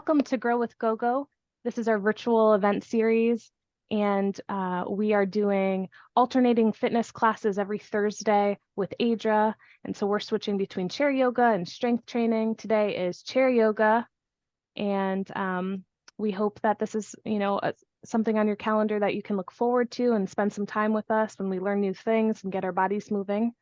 Welcome to Grow with GoGo. This is our virtual event series, and we are doing alternating fitness classes every Thursday with Adra. And so we're switching between chair yoga and strength training. Today is chair yoga, and we hope that this is, something on your calendar that you can look forward to and spend some time with us when we learn new things and get our bodies moving.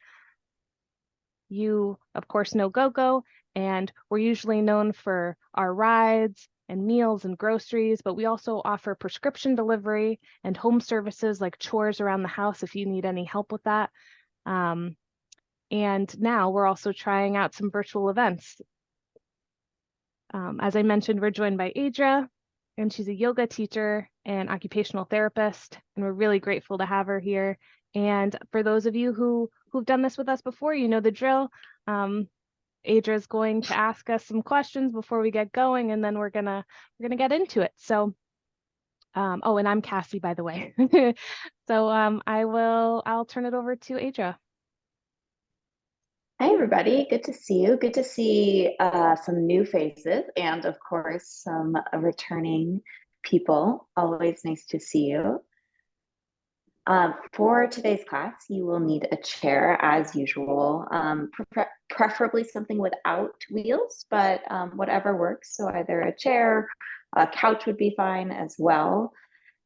You, of course, know GoGo, and we're usually known for our rides and meals and groceries, but we also offer prescription delivery and home services like chores around the house if you need any help with that. And now we're also trying out some virtual events. As I mentioned, we're joined by Adra, and she's a yoga teacher and occupational therapist, and we're really grateful to have her here. And for those of you who've done this with us before, you know the drill. Adra is going to ask us some questions before we get going, and then we're gonna get into it. So, oh, and I'm Cassie, by the way. So I'll turn it over to Adra. Hi, everybody. Good to see you. Good to see some new faces and, of course, some returning people. Always nice to see you. For today's class, you will need a chair as usual, preferably something without wheels, but whatever works. So either a chair, a couch would be fine as well.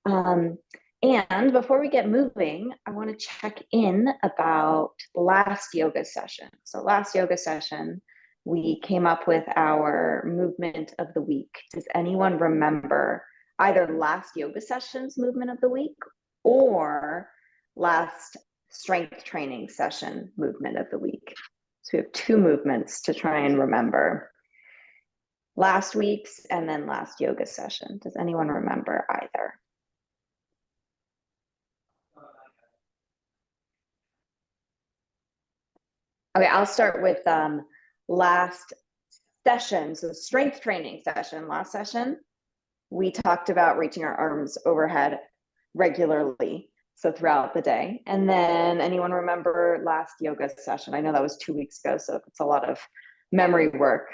And before we get moving, I want to check in about the last yoga session. So last yoga session, we came up with our movement of the week. Does anyone remember either last yoga session's movement of the week or last strength training session movement of the week? So we have two movements to try and remember. Last week's and then last yoga session. Does anyone remember either? Okay, I'll start with last session. So strength training session, last session, we talked about reaching our arms overhead regularly, so throughout the day. And then anyone remember last yoga session? I know that was 2 weeks ago, so it's a lot of memory work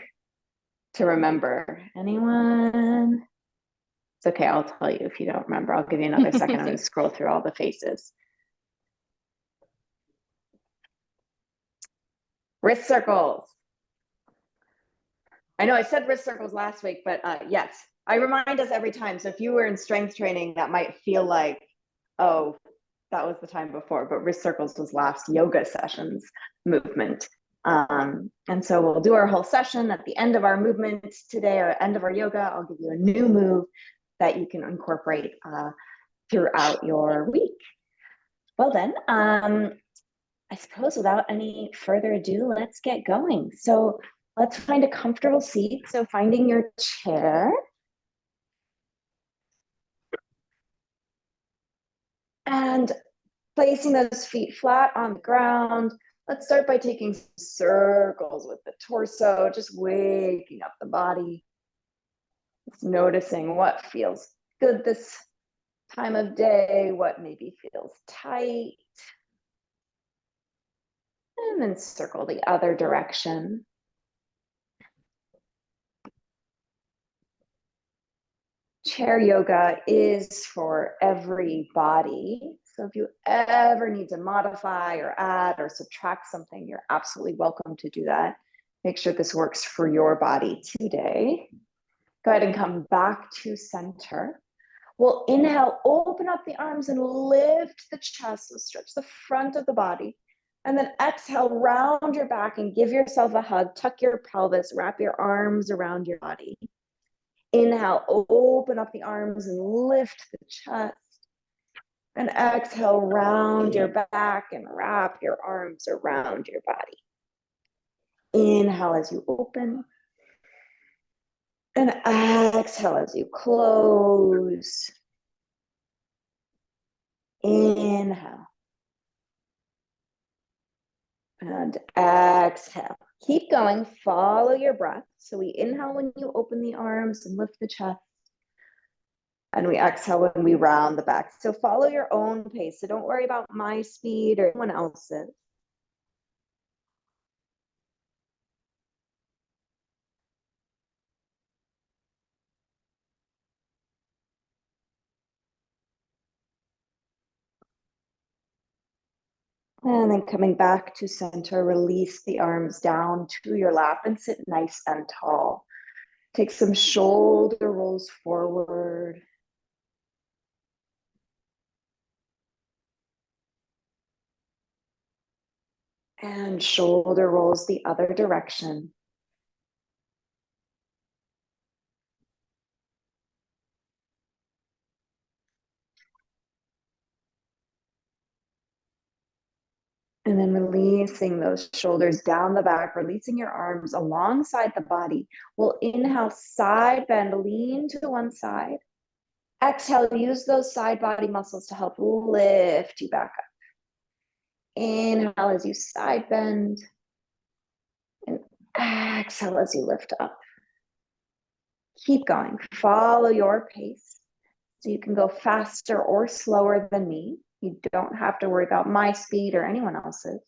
to remember. Anyone? It's okay, I'll tell you if you don't remember. I'll give you another second. I'm going to scroll through all the faces. Wrist circles. I know I said wrist circles last week, but yes, I remind us every time. So if you were in strength training, that might feel like, oh, that was the time before, but wrist circles was last yoga session's movement. And so we'll do our whole session. At the end of our movement today, or end of our yoga, I'll give you a new move that you can incorporate throughout your week. Well then, I suppose without any further ado, let's get going. So let's find a comfortable seat. So finding your chair. And placing those feet flat on the ground. Let's start by taking circles with the torso, just waking up the body. Just noticing what feels good this time of day, what maybe feels tight. And then circle the other direction. Chair yoga is for every body. So if you ever need to modify or add or subtract something, you're absolutely welcome to do that. Make sure this works for your body today. Go ahead and come back to center. We'll inhale, open up the arms and lift the chest. So stretch the front of the body. And then exhale, round your back and give yourself a hug. Tuck your pelvis, wrap your arms around your body. Inhale, open up the arms and lift the chest. And exhale, round your back and wrap your arms around your body. Inhale as you open. And exhale as you close. Inhale. And exhale. Keep going, follow your breath. So we inhale when you open the arms and lift the chest. And we exhale when we round the back. So follow your own pace. So don't worry about my speed or anyone else's. And then coming back to center, release the arms down to your lap and sit nice and tall. Take some shoulder rolls forward. And shoulder rolls the other direction. And then releasing those shoulders down the back, releasing your arms alongside the body. We'll inhale, side bend, lean to one side. Exhale, use those side body muscles to help lift you back up. Inhale as you side bend. And exhale as you lift up. Keep going. Follow your pace. So you can go faster or slower than me. You don't have to worry about my speed or anyone else's.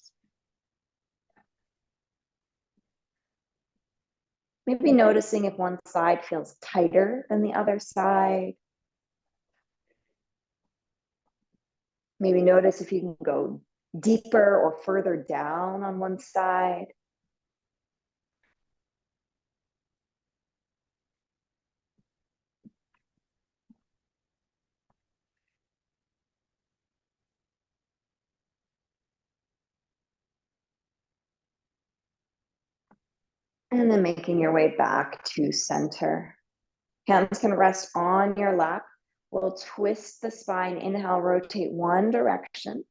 Maybe noticing if one side feels tighter than the other side. Maybe notice if you can go deeper or further down on one side. And then making your way back to center. Hands can rest on your lap. We'll twist the spine. Inhale, rotate one direction.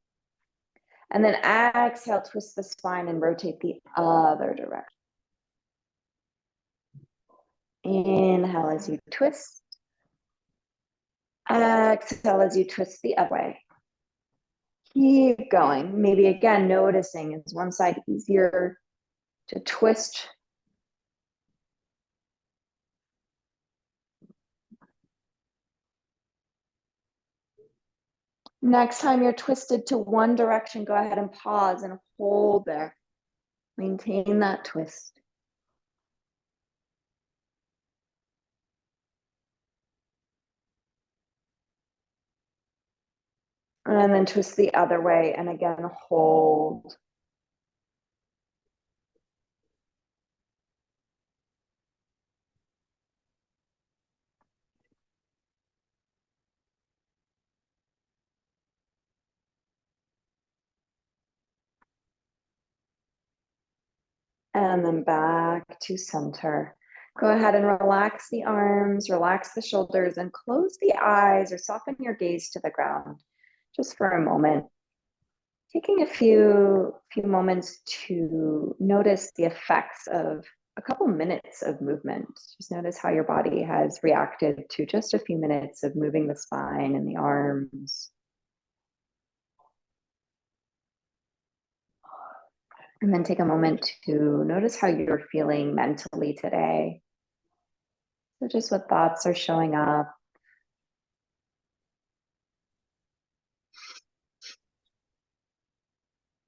And then exhale, twist the spine and rotate the other direction. Inhale as you twist. Exhale as you twist the other way. Keep going. Maybe again, noticing is one side easier to twist. Next time you're twisted to one direction, go ahead and pause and hold there. Maintain that twist. And then twist the other way, and again, hold. And then back to center. Go ahead and relax the arms, relax the shoulders, and close the eyes or soften your gaze to the ground just for a moment. Taking a few moments to notice the effects of a couple minutes of movement. Just notice how your body has reacted to just a few minutes of moving the spine and the arms. And then take a moment to notice how you're feeling mentally today. So just what thoughts are showing up.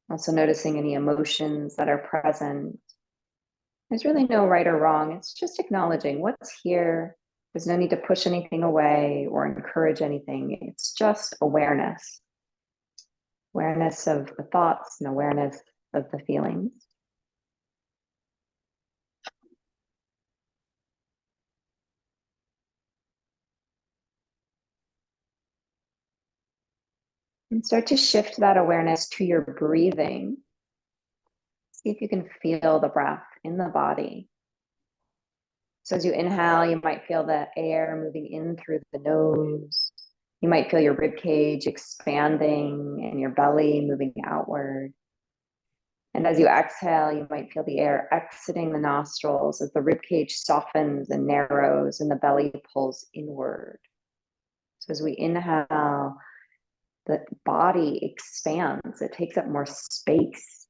Also noticing any emotions that are present. There's really no right or wrong. It's just acknowledging what's here. There's no need to push anything away or encourage anything. It's just awareness. Awareness of the thoughts and awareness of the feelings. And start to shift that awareness to your breathing. See if you can feel the breath in the body. So as you inhale, you might feel the air moving in through the nose. You might feel your rib cage expanding and your belly moving outward. And as you exhale, you might feel the air exiting the nostrils as the rib cage softens and narrows and the belly pulls inward. So as we inhale, the body expands, it takes up more space.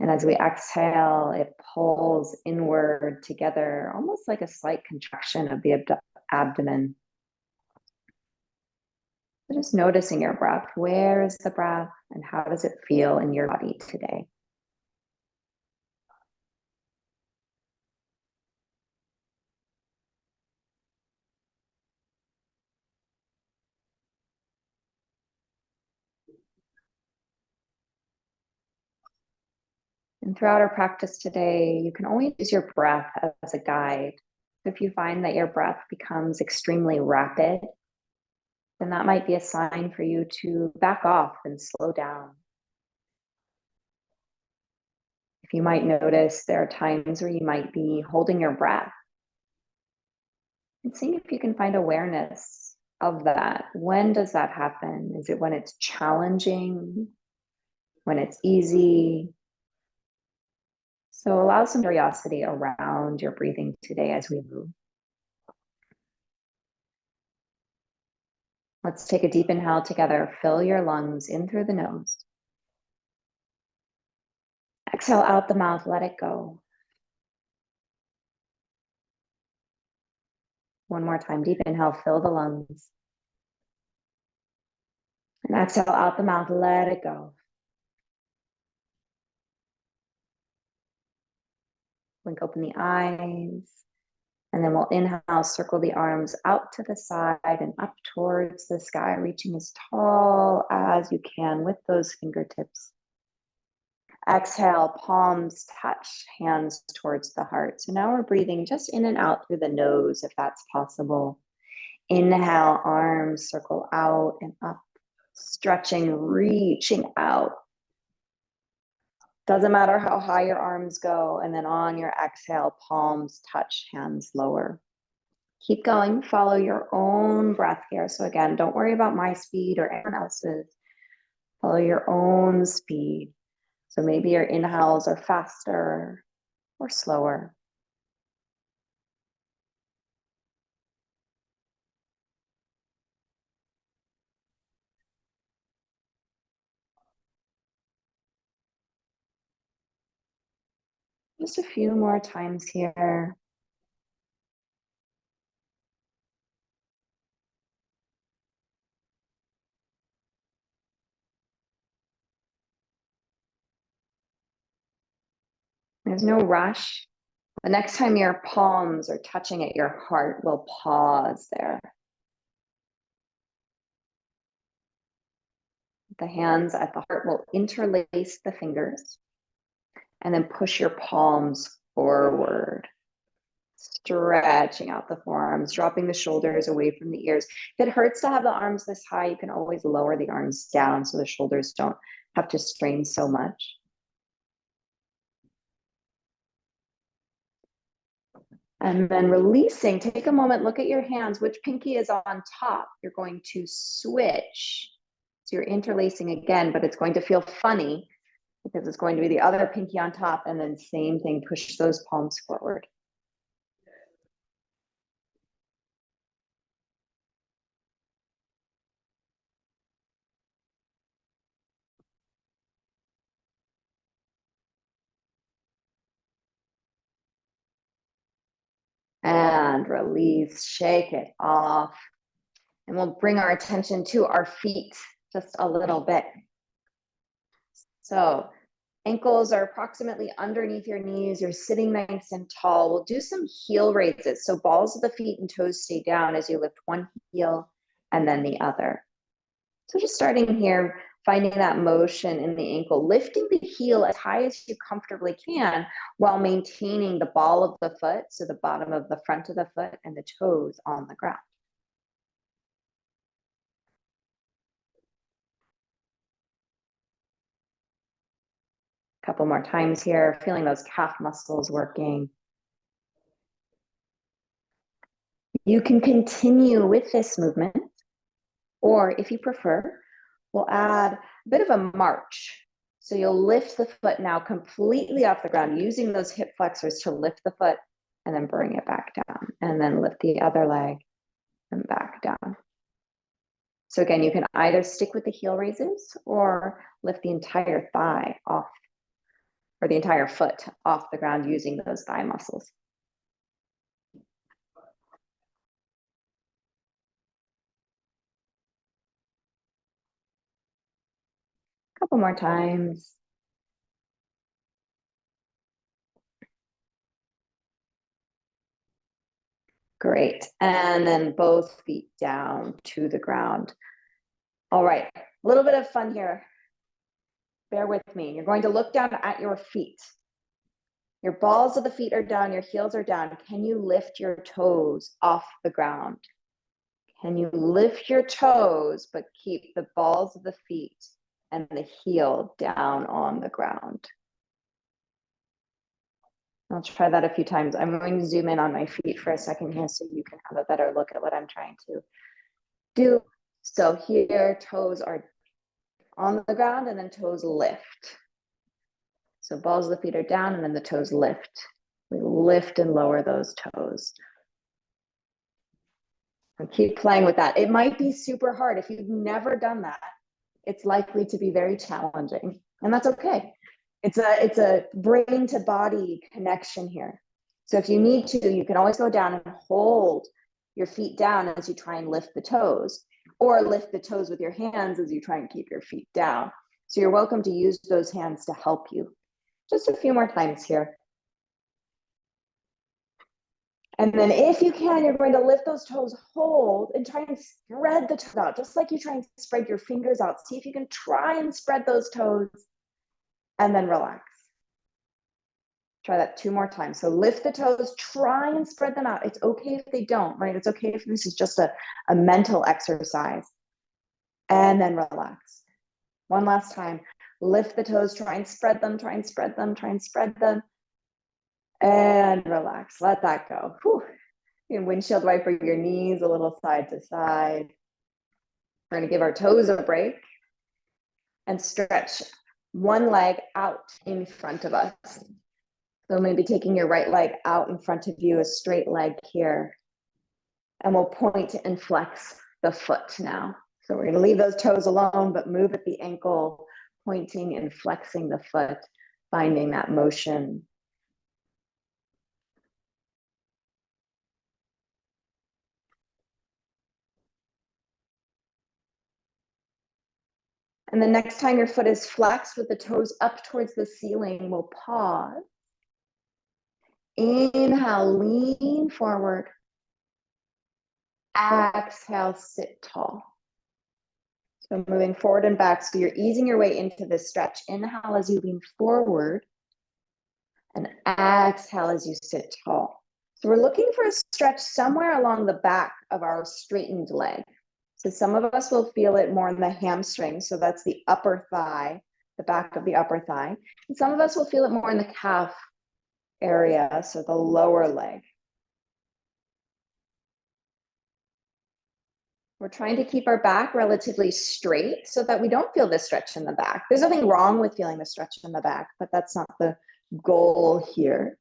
And as we exhale, it pulls inward together, almost like a slight contraction of the abdomen. So just noticing your breath. Where is the breath and how does it feel in your body today? And throughout our practice today, you can always use your breath as a guide. If you find that your breath becomes extremely rapid, then that might be a sign for you to back off and slow down. If you might notice there are times where you might be holding your breath, and seeing if you can find awareness of that. When does that happen? Is it when it's challenging? When it's easy? So allow some curiosity around your breathing today as we move. Let's take a deep inhale together. Fill your lungs in through the nose. Exhale out the mouth, let it go. One more time, deep inhale, fill the lungs. And exhale out the mouth, let it go. Blink open the eyes. And then we'll inhale, circle the arms out to the side and up towards the sky, reaching as tall as you can with those fingertips. Exhale, palms touch, hands towards the heart. So now we're breathing just in and out through the nose, if that's possible. Inhale, arms circle out and up, stretching, reaching out. Doesn't matter how high your arms go. And then on your exhale, palms touch, hands lower. Keep going, follow your own breath here. So again, don't worry about my speed or anyone else's. Follow your own speed. So maybe your inhales are faster or slower. Just a few more times here. There's no rush. The next time your palms are touching at your heart, we'll pause there. The hands at the heart will interlace the fingers and then push your palms forward, stretching out the forearms, dropping the shoulders away from the ears. If it hurts to have the arms this high, you can always lower the arms down so the shoulders don't have to strain so much. And then releasing, take a moment, look at your hands. Which pinky is on top? You're going to switch. So you're interlacing again, but it's going to feel funny because it's going to be the other pinky on top, and then same thing, push those palms forward. And release, shake it off. And we'll bring our attention to our feet just a little bit. So ankles are approximately underneath your knees. You're sitting nice and tall. We'll do some heel raises. So balls of the feet and toes stay down as you lift one heel and then the other. So just starting here, finding that motion in the ankle, lifting the heel as high as you comfortably can while maintaining the ball of the foot, so the bottom of the front of the foot and the toes on the ground. Couple more times here, feeling those calf muscles working. You can continue with this movement, or if you prefer, we'll add a bit of a march. So you'll lift the foot now completely off the ground, using those hip flexors to lift the foot and then bring it back down, and then lift the other leg and back down. So again, you can either stick with the heel raises or lift the entire thigh off, or the entire foot off the ground using those thigh muscles. Couple more times. Great. And then both feet down to the ground. All right, a little bit of fun here. bear with me. You're going to look down at your feet. Your balls of the feet are down, your heels are down. Can you lift your toes off the ground? Can you lift your toes, but keep the balls of the feet and the heel down on the ground? I'll try that a few times. I'm going to zoom in on my feet for a second here so you can have a better look at what I'm trying to do. So here, toes are on the ground and then toes lift. So balls of the feet are down and then the toes lift. We lift and lower those toes. And keep playing with that. It might be super hard. If you've never done that, it's likely to be very challenging, and that's okay. It's a brain to body connection here. So if you need to, you can always go down and hold your feet down as you try and lift the toes, or lift the toes with your hands as you try and keep your feet down. So you're welcome to use those hands to help you. Just a few more times here. And then if you can, you're going to lift those toes, hold, and try and spread the toes out, just like you try and spread your fingers out. See if you can try and spread those toes, and then relax. Try that 2 more times. So lift the toes, try and spread them out. It's okay if they don't, right? It's okay if this is just a mental exercise. And then relax. One last time. Lift the toes, try and spread them, try and spread them, try and spread them. And relax. Let that go. Whew. You can windshield wiper your knees a little side to side. We're going to give our toes a break and stretch one leg out in front of us. So maybe taking your right leg out in front of you, a straight leg here. And we'll point and flex the foot now. So we're going to leave those toes alone, but move at the ankle, pointing and flexing the foot, finding that motion. And the next time your foot is flexed with the toes up towards the ceiling, we'll pause. Inhale, lean forward. Exhale, sit tall. So moving forward and back. So you're easing your way into this stretch. Inhale as you lean forward. And exhale as you sit tall. So we're looking for a stretch somewhere along the back of our straightened leg. So some of us will feel it more in the hamstring. So that's the upper thigh, the back of the upper thigh. And some of us will feel it more in the calf area, so the lower leg. We're trying to keep our back relatively straight so that we don't feel the stretch in the back. There's nothing wrong with feeling the stretch in the back, but that's not the goal here.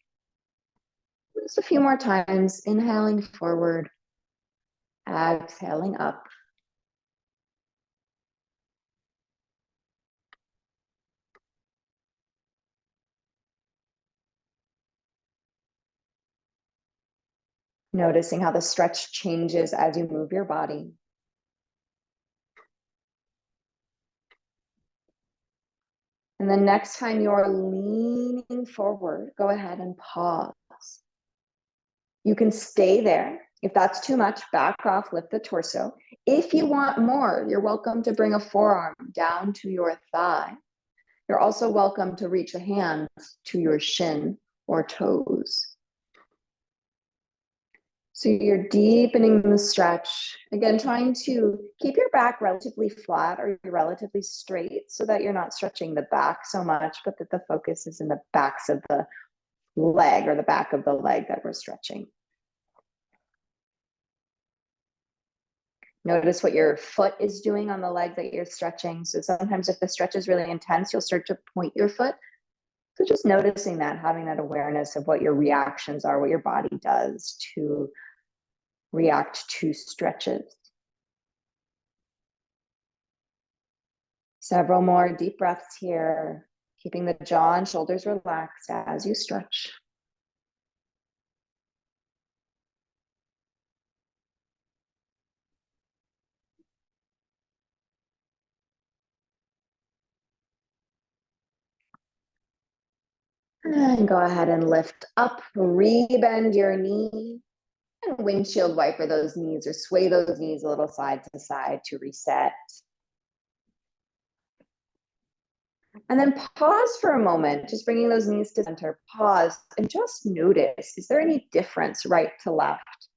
Just a few more times, inhaling forward, exhaling up. Noticing how the stretch changes as you move your body. And the next time you're leaning forward, go ahead and pause. You can stay there. If that's too much, back off, lift the torso. If you want more, you're welcome to bring a forearm down to your thigh. You're also welcome to reach a hand to your shin or toes. So you're deepening the stretch. Again, trying to keep your back relatively flat or relatively straight so that you're not stretching the back so much, but that the focus is in the backs of the leg or the back of the leg that we're stretching. Notice what your foot is doing on the leg that you're stretching. So sometimes if the stretch is really intense, you'll start to point your foot. So just noticing that, having that awareness of what your reactions are, what your body does to react to stretches. Several more deep breaths here, keeping the jaw and shoulders relaxed as you stretch. And go ahead and lift up, rebend your knee, and windshield wiper those knees or sway those knees a little side to side to reset. And then pause for a moment, just bringing those knees to center, pause, and just notice, is there any difference right to left?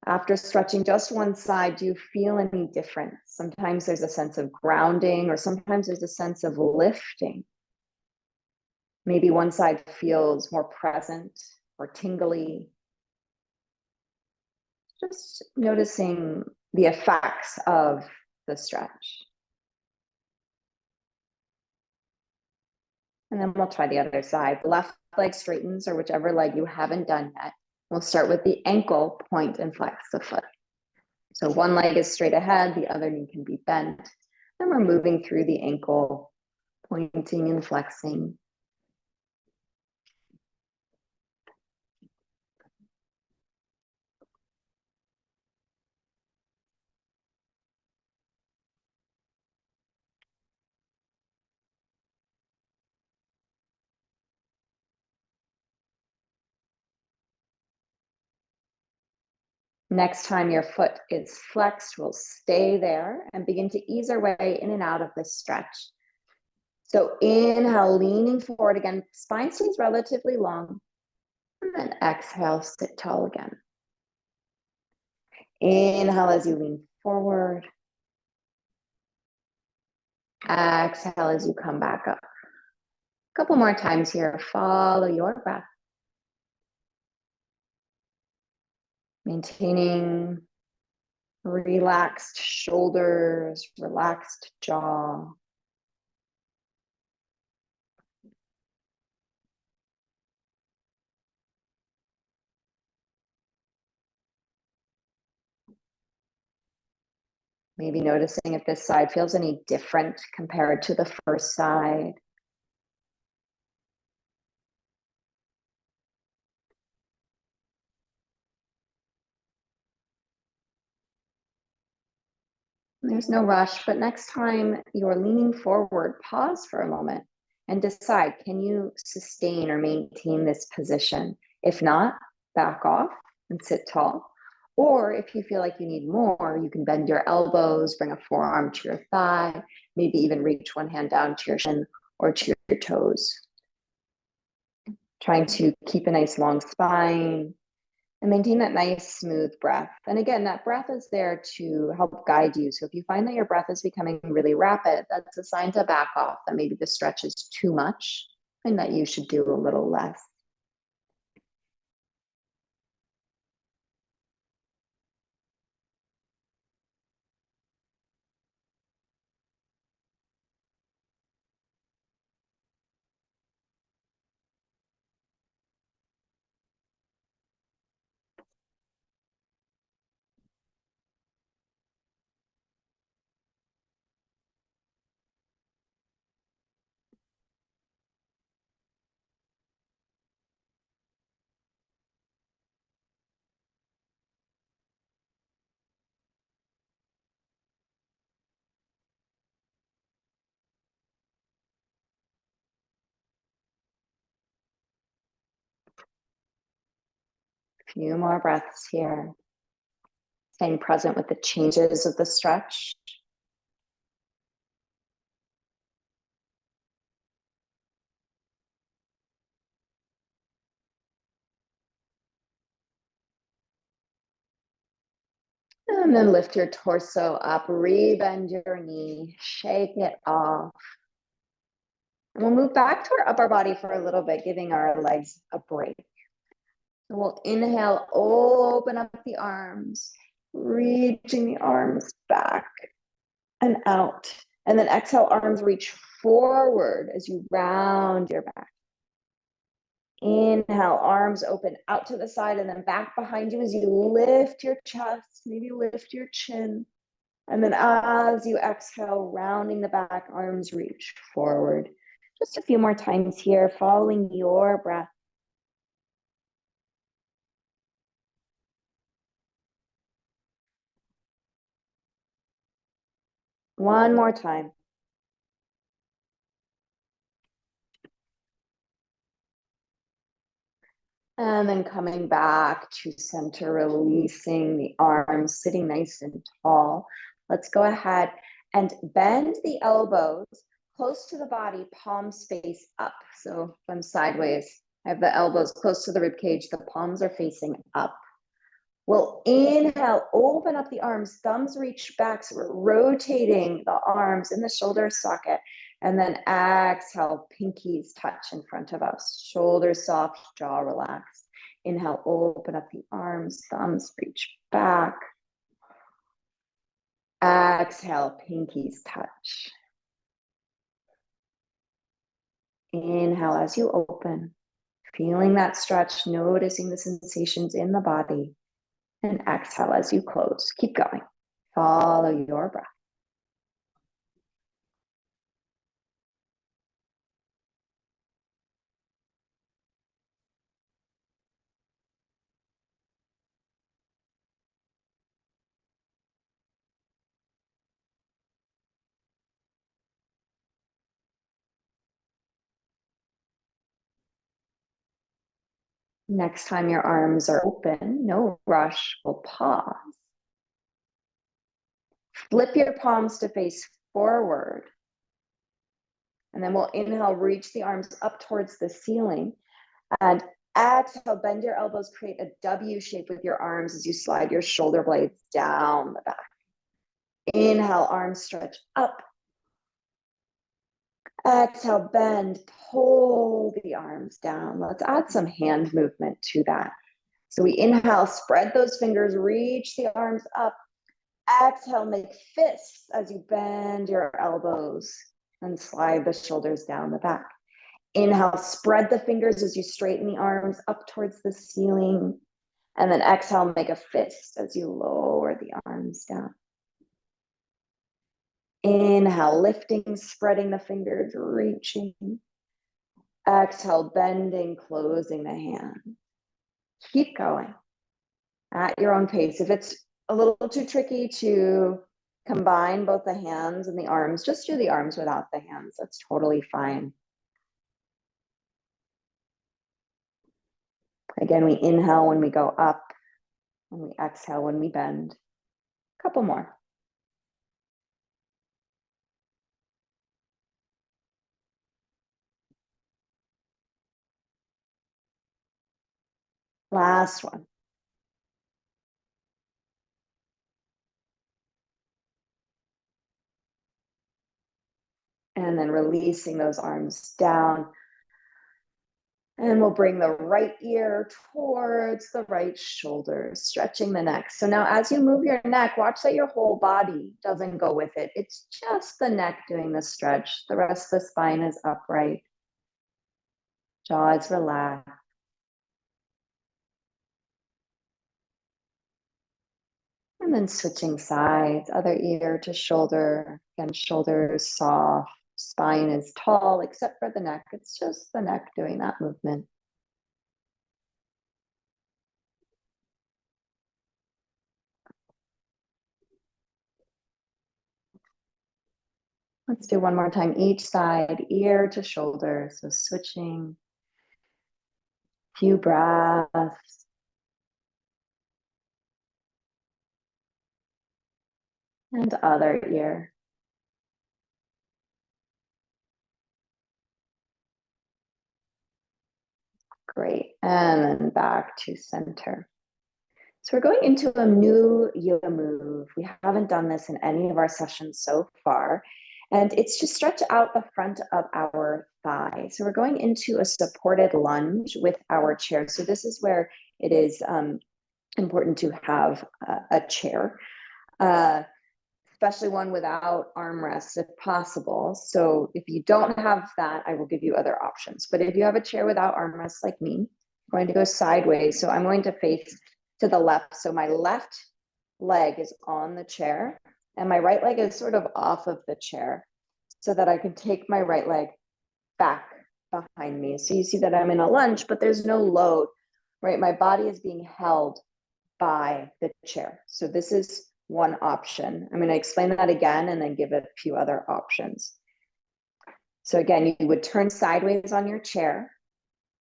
After stretching just one side, do you feel any difference? Sometimes there's a sense of grounding, or sometimes there's a sense of lifting. Maybe one side feels more present or tingly. Just noticing the effects of the stretch. And then we'll try the other side. The left leg straightens, or whichever leg you haven't done yet. We'll start with the ankle, point and flex the foot. So one leg is straight ahead, the other knee can be bent. Then we're moving through the ankle, pointing and flexing. Next time your foot is flexed, we'll stay there and begin to ease our way in and out of this stretch. So inhale, leaning forward again, spine stays relatively long. And then exhale, sit tall again. Inhale as you lean forward. Exhale as you come back up. A couple more times here. Follow your breath. Maintaining relaxed shoulders, relaxed jaw. Maybe noticing if this side feels any different compared to the first side. There's no rush, but next time you're leaning forward, pause for a moment and decide, can you sustain or maintain this position? If not, back off and sit tall. Or if you feel like you need more, you can bend your elbows, bring a forearm to your thigh, maybe even reach one hand down to your shin or to your toes. Trying to keep a nice long spine, and maintain that nice smooth breath. And again, that breath is there to help guide you. So if you find that your breath is becoming really rapid, that's a sign to back off, that maybe the stretch is too much and that you should do a little less. A few more breaths here. Staying present with the changes of the stretch. And then lift your torso up, rebend your knee, shake it off. And we'll move back to our upper body for a little bit, giving our legs a break. So we'll inhale, open up the arms, reaching the arms back and out. And then exhale, arms reach forward as you round your back. Inhale, arms open out to the side and then back behind you as you lift your chest, maybe lift your chin. And then as you exhale, rounding the back, arms reach forward. Just a few more times here, following your breath. One more time. And then coming back to center, releasing the arms, sitting nice and tall. Let's go ahead and bend the elbows, close to the body, palms face up. So if I'm sideways, I have the elbows close to the rib cage, the palms are facing up. We'll inhale, open up the arms, thumbs reach back. So we're rotating the arms in the shoulder socket. And then exhale, pinkies touch in front of us. Shoulders soft, jaw relaxed. Inhale, open up the arms, thumbs reach back. Exhale, pinkies touch. Inhale as you open, feeling that stretch, noticing the sensations in the body. And exhale as you close. Keep going. Follow your breath. Next time your arms are open, no rush, we'll pause. Flip your palms to face forward. And then we'll inhale, reach the arms up towards the ceiling. And exhale, bend your elbows, create a W shape with your arms as you slide your shoulder blades down the back. Inhale, arms stretch up. Exhale, bend, pull the arms down. Let's add some hand movement to that. So we inhale, spread those fingers, reach the arms up. Exhale, make fists as you bend your elbows and slide the shoulders down the back. Inhale, spread the fingers as you straighten the arms up towards the ceiling. And then exhale, make a fist as you lower the arms down. Inhale, lifting, spreading the fingers, reaching. Exhale, bending, closing the hand. Keep going at your own pace. If it's a little too tricky to combine both the hands and the arms, just do the arms without the hands. That's totally fine. Again, we inhale when we go up, and we exhale when we bend. A couple more. Last one. And then releasing those arms down. And we'll bring the right ear towards the right shoulder, stretching the neck. So now as you move your neck, watch that your whole body doesn't go with it. It's just the neck doing the stretch. The rest of the spine is upright. Jaw is relaxed. And then switching sides, other ear to shoulder. Again, shoulders soft, spine is tall, except for the neck. It's just the neck doing that movement. Let's do one more time, each side, ear to shoulder. So switching, few breaths. And other ear. Great, and then back to center. So we're going into a new yoga move. We haven't done this in any of our sessions so far. And it's to stretch out the front of our thigh. So we're going into a supported lunge with our chair. So this is where it is important to have a chair, especially one without armrests if possible. So if you don't have that, I will give you other options. But if you have a chair without armrests like me, I'm going to go sideways. So I'm going to face to the left. So my left leg is on the chair and my right leg is sort of off of the chair so that I can take my right leg back behind me. So you see that I'm in a lunge, but there's no load, right? My body is being held by the chair. So this is one option. I'm going to explain that again and then give a few other options. So again, you would turn sideways on your chair.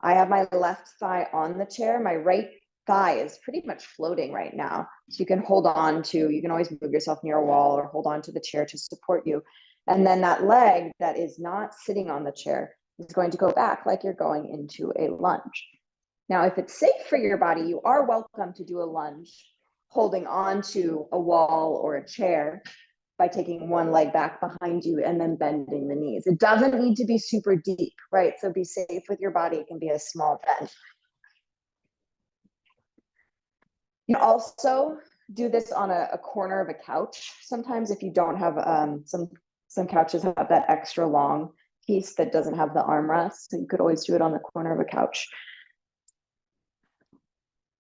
I have my left thigh on the chair. My right thigh is pretty much floating right now. So you can hold on to, you can always move yourself near a wall or hold on to the chair to support you. And then that leg that is not sitting on the chair is going to go back like you're going into a lunge. Now, if it's safe for your body, you are welcome to do a lunge holding on to a wall or a chair by taking one leg back behind you and then bending the knees. It doesn't need to be super deep, right? So be safe with your body. It can be a small bend. You can also do this on a corner of a couch. Sometimes if you don't have, some couches have that extra long piece that doesn't have the armrest. So you could always do it on the corner of a couch.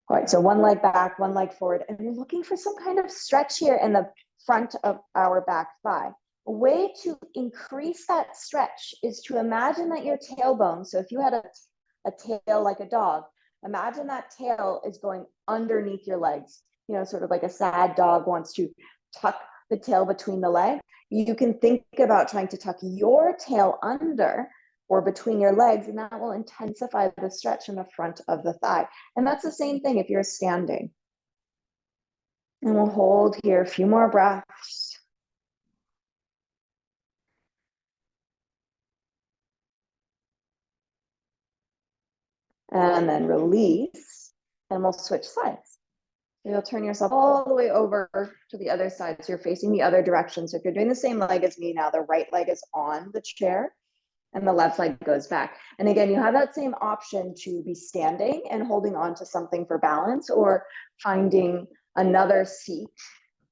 All right, so one leg back, one leg forward, and you're looking for some kind of stretch here in the front of our back thigh. A way to increase that stretch is to imagine that your tailbone, so if you had a tail like a dog, imagine that tail is going underneath your legs, you know, sort of like a sad dog wants to tuck the tail between the legs. You can think about trying to tuck your tail under or between your legs, and that will intensify the stretch in the front of the thigh. And that's the same thing if you're standing. And we'll hold here a few more breaths. And then release, and we'll switch sides. So you'll turn yourself all the way over to the other side, so you're facing the other direction. So if you're doing the same leg as me now, the right leg is on the chair, and the left leg goes back. And again, you have that same option to be standing and holding on to something for balance, or finding another seat,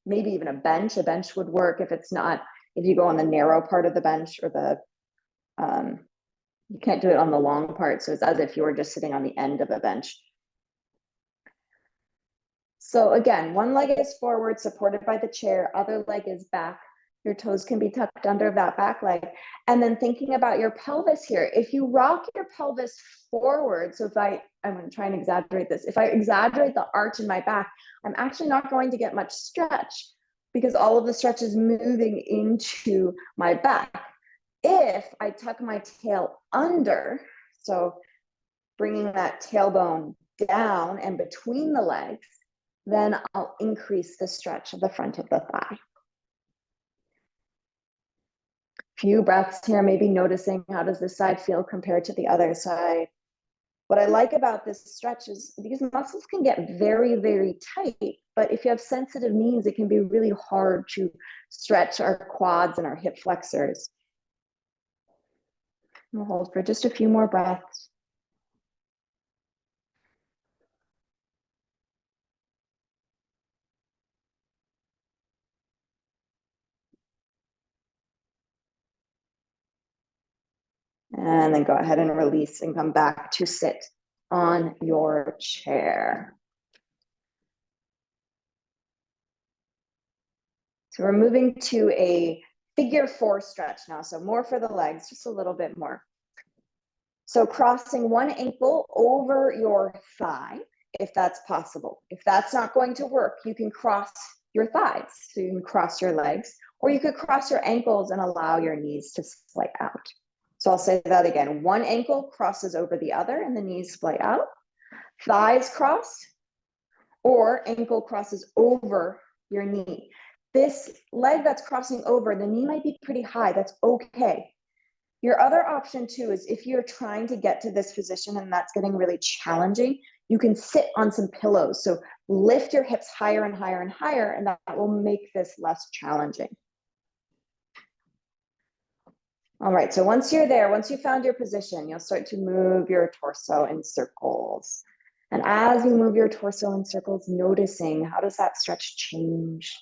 maybe even a bench. A bench would work if it's not, if you go on the narrow part of the bench, or the, you can't do it on the long part. So it's as if you were just sitting on the end of a bench. So again, one leg is forward, supported by the chair, other leg is back. Your toes can be tucked under that back leg. And then thinking about your pelvis here, if you rock your pelvis forward, so if I'm going to try and exaggerate this, if I exaggerate the arch in my back, I'm actually not going to get much stretch because all of the stretch is moving into my back. If I tuck my tail under, so bringing that tailbone down and between the legs, then I'll increase the stretch of the front of the thigh. Few breaths here, maybe noticing how does this side feel compared to the other side. What I like about this stretch is these muscles can get very, very tight, but if you have sensitive knees, it can be really hard to stretch our quads and our hip flexors. We'll hold for just a few more breaths. And then go ahead and release and come back to sit on your chair. So we're moving to a figure 4 stretch now. So more for the legs, just a little bit more. So crossing one ankle over your thigh, if that's possible. If that's not going to work, you can cross your thighs. So you can cross your legs, or you could cross your ankles and allow your knees to splay out. So I'll say that again. One ankle crosses over the other and the knees splay out. Thighs cross, or ankle crosses over your knee. This leg that's crossing over, the knee might be pretty high. That's okay. Your other option too is if you're trying to get to this position and that's getting really challenging, you can sit on some pillows. So lift your hips higher and higher and higher, and that will make this less challenging. All right, so once you're there, once you found your position, you'll start to move your torso in circles. And as you move your torso in circles, noticing how does that stretch change?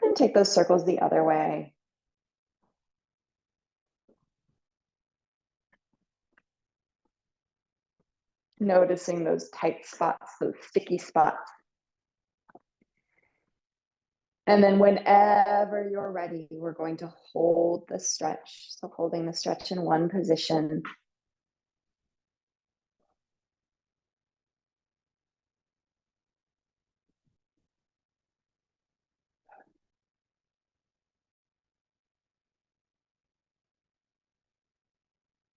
And take those circles the other way. Noticing those tight spots, those sticky spots. And then whenever you're ready, we're going to hold the stretch. So holding the stretch in one position.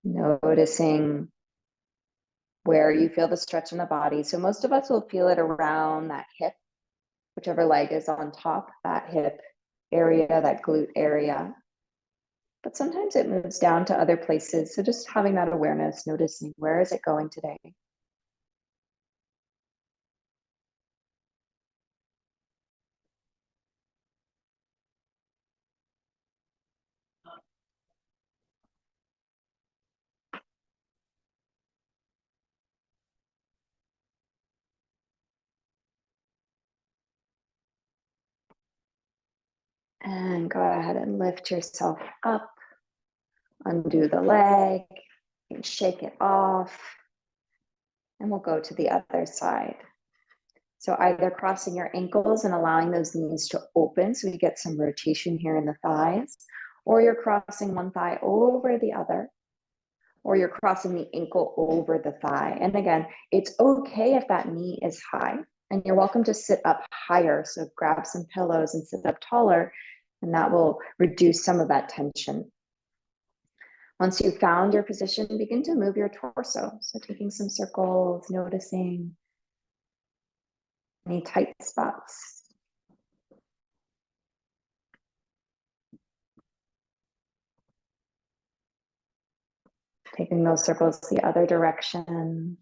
Noticing where you feel the stretch in the body. So most of us will feel it around that hip, whichever leg is on top, that hip area, that glute area. But sometimes it moves down to other places. So just having that awareness, noticing where is it going today? And go ahead and lift yourself up, undo the leg, and shake it off. And we'll go to the other side. So either crossing your ankles and allowing those knees to open so you get some rotation here in the thighs, or you're crossing one thigh over the other, or you're crossing the ankle over the thigh. And again, it's okay if that knee is high, and you're welcome to sit up higher. So grab some pillows and sit up taller, and that will reduce some of that tension. Once you've found your position, begin to move your torso. So taking some circles, noticing any tight spots. Taking those circles the other direction.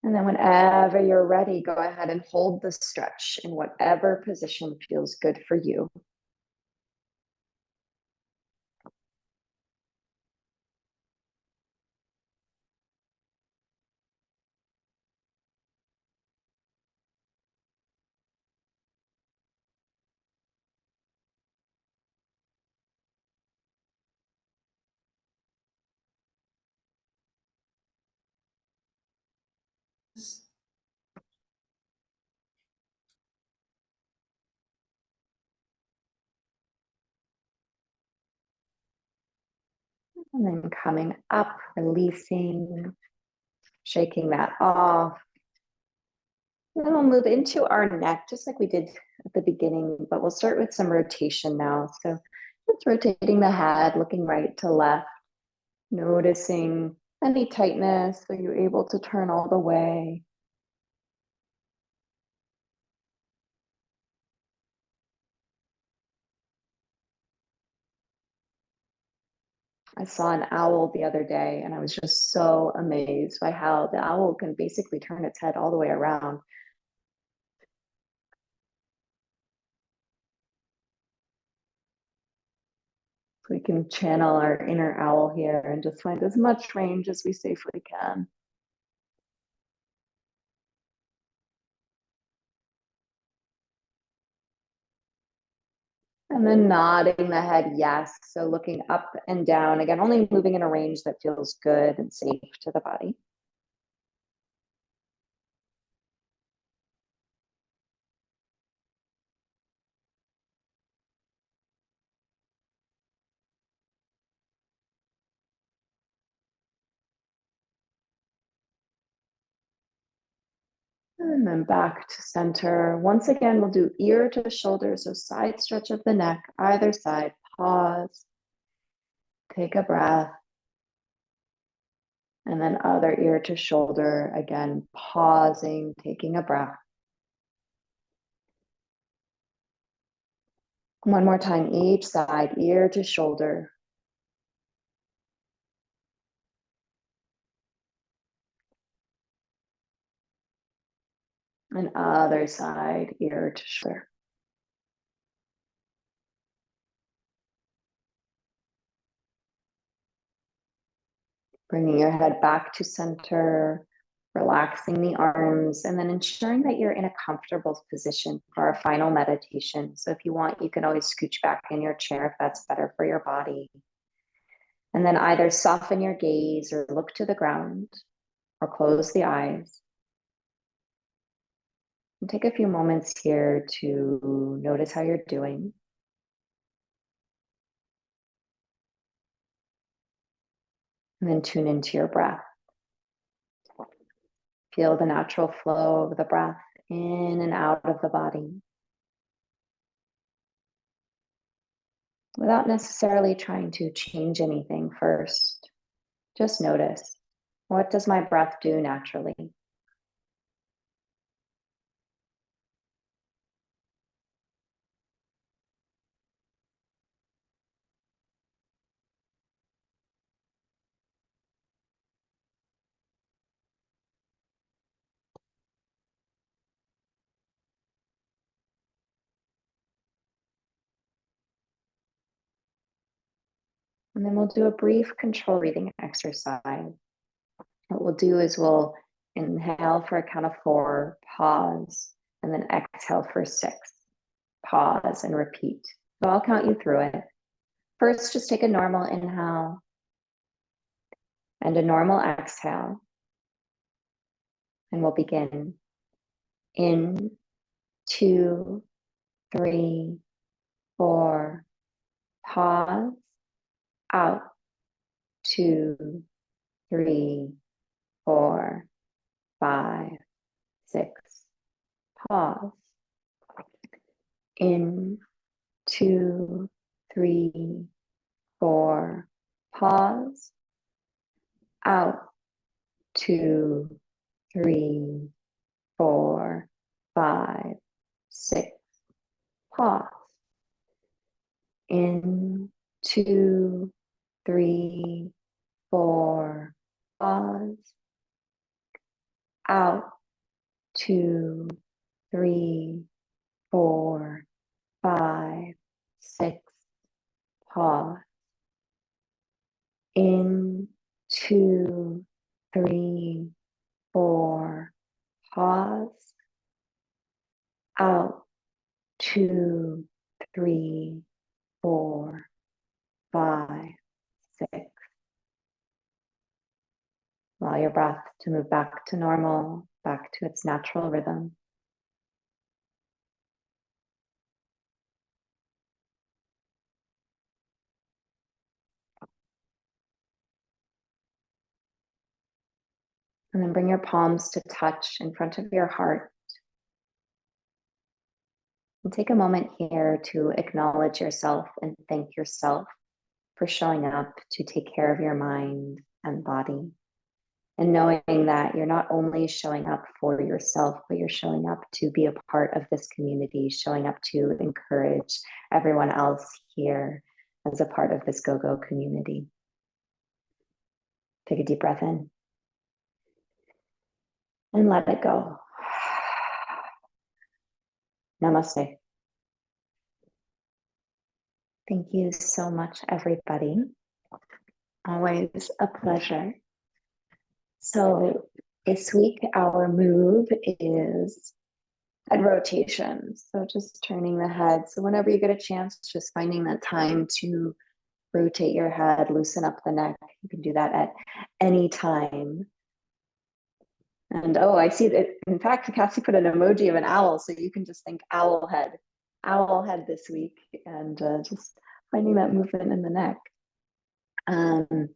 And then whenever you're ready, go ahead and hold the stretch in whatever position feels good for you. And then coming up, releasing, shaking that off. And then we'll move into our neck, just like we did at the beginning, but we'll start with some rotation now. So just rotating the head, looking right to left, noticing any tightness. Are you able to turn all the way? I saw an owl the other day and I was just so amazed by how the owl can basically turn its head all the way around. So we can channel our inner owl here and just find as much range as we safely can. And then nodding the head, yes. So looking up and down, again, only moving in a range that feels good and safe to the body. And then back to center. Once again, we'll do ear to shoulder, so side stretch of the neck, either side. Pause, take a breath. And then other ear to shoulder, again, pausing, taking a breath. One more time, each side, ear to shoulder. And other side, ear to shoulder. Bringing your head back to center, relaxing the arms, and then ensuring that you're in a comfortable position for our final meditation. So if you want, you can always scooch back in your chair if that's better for your body. And then either soften your gaze or look to the ground or close the eyes. And take a few moments here to notice how you're doing. And then tune into your breath. Feel the natural flow of the breath in and out of the body, without necessarily trying to change anything first. Just notice, what does my breath do naturally? And then we'll do a brief control breathing exercise. What we'll do is we'll inhale for a count of 4, pause, and then exhale for 6. Pause and repeat. So I'll count you through it. First, just take a normal inhale and a normal exhale. And we'll begin. In, 2, 3, 4. Pause. Out. 2, 3, 4, 5, 6. Pause. In, 2, 3, 4. Pause. Out. 2, 3, 4, 5, 6. Pause. In, 2, 3, 4. Pause. Out. 2, 3, 4, 5, 6. Pause. In, 2, 3, 4. Pause. Out. 2, 3, 4, 5, 6. Allow your breath to move back to normal, back to its natural rhythm. And then bring your palms to touch in front of your heart. And take a moment here to acknowledge yourself and thank yourself for showing up to take care of your mind and body. And knowing that you're not only showing up for yourself, but you're showing up to be a part of this community, showing up to encourage everyone else here as a part of this GoGo community. Take a deep breath in and let it go. Namaste. Thank you so much, everybody. Always a pleasure. So this week, our move is head rotation. So just turning the head. So whenever you get a chance, just finding that time to rotate your head, loosen up the neck. You can do that at any time. And oh, I see that. In fact, Cassie put an emoji of an owl. So you can just think owl head this week, and just finding that movement in the neck. And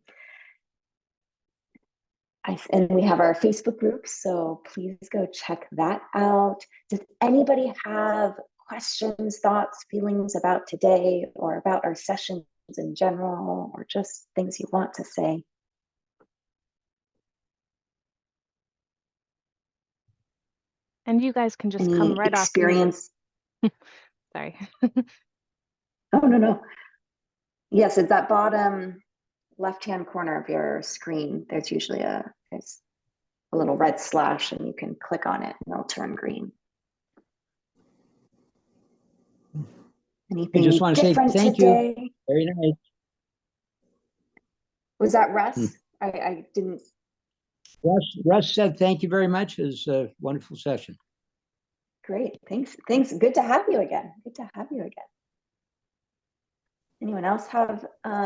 we have our Facebook group, so please go check that out. Does anybody have questions, thoughts, feelings about today or about our sessions in general, or just things you want to say? And you guys can just Any come right experience? off. Sorry. Oh, no. Yes, at that bottom left-hand corner of your screen, there's usually a little red slash, and you can click on it and it'll turn green. Anything I just want to say thank today? you. Very nice. Was that Russ? I didn't. Russ said thank you very much. It was a wonderful session. Great. Thanks. Good to have you again. Anyone else have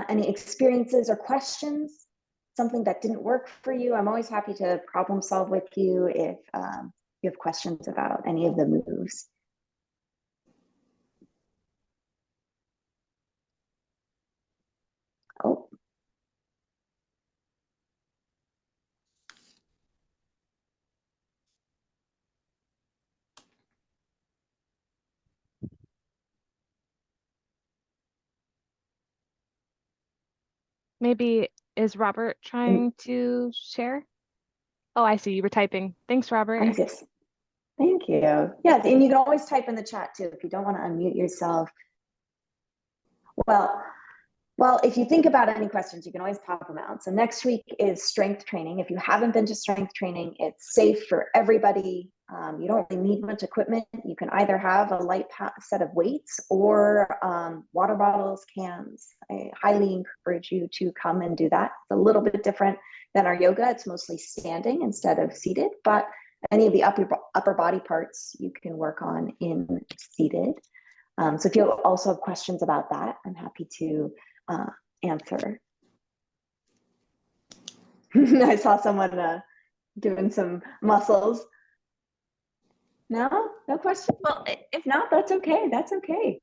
any experiences or questions? Something that didn't work for you? I'm always happy to problem solve with you if you have questions about any of the moves. Oh, Maybe is Robert trying to share? Oh, I see. You were typing. Thanks, Robert. Yes. Thank you. Yes, and you can always type in the chat too if you don't want to unmute yourself. Well, if you think about any questions, you can always pop them out. So next week is strength training. If you haven't been to strength training, it's safe for everybody. You don't really need much equipment. You can either have a light set of weights or water bottles, cans. I highly encourage you to come and do that. It's a little bit different than our yoga. It's mostly standing instead of seated, but any of the upper body parts you can work on in seated. So if you also have questions about that, I'm happy to answer. I saw someone doing some muscles. No question? Well, if not, that's okay. That's okay.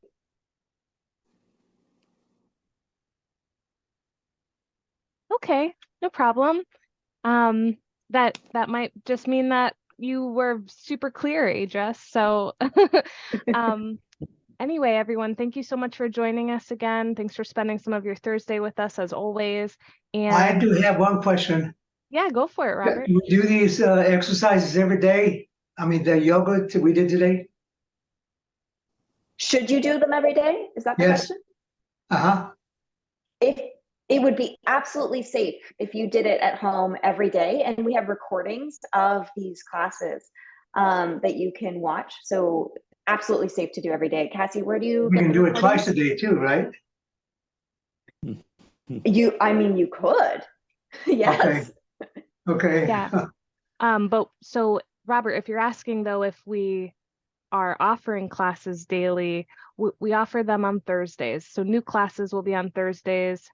Okay, no problem. That might just mean that you were super clear, Adra. So anyway, everyone, thank you so much for joining us again. Thanks for spending some of your Thursday with us as always. And I do have one question. yeah, go for it, Robert. We do these exercises every day. I mean, the yoga we did today. Should you do them every day? Is that the Yes. question? Uh-huh. If it would be absolutely safe if you did it at home every day, and we have recordings of these classes that you can watch. So absolutely safe to do every day. Cassie, where do you We get can the do it recordings? twice a day too, right? I mean, you could. Yes. Okay. Yeah. But so Robert, if you're asking though, if we are offering classes daily, we offer them on Thursdays. So new classes will be on Thursdays,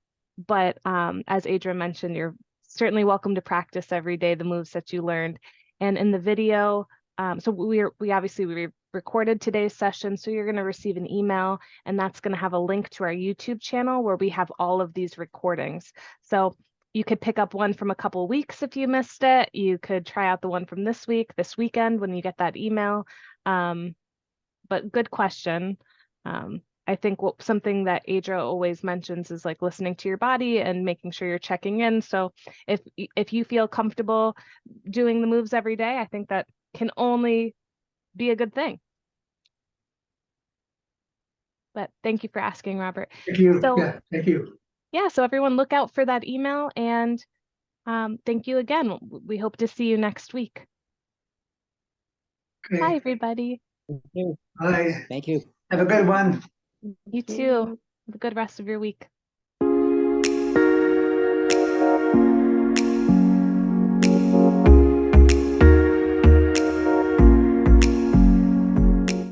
but as Adrian mentioned, you're certainly welcome to practice every day the moves that you learned. And in the video, so we obviously recorded today's session, so you're going to receive an email, and that's going to have a link to our YouTube channel where we have all of these recordings. So you could pick up one from a couple weeks if you missed it. You could try out the one from this weekend when you get that email. But good question. I think something that Adra always mentions is like listening to your body and making sure you're checking in. So if you feel comfortable doing the moves every day, I think that can only be a good thing. But thank you for asking, Robert. Thank you. So, yeah, thank you. Yeah, so everyone look out for that email, and thank you again. We hope to see you next week. Okay. Bye, everybody. Thank you. Bye. Thank you. Have a good one. You too. Have a good rest of your week.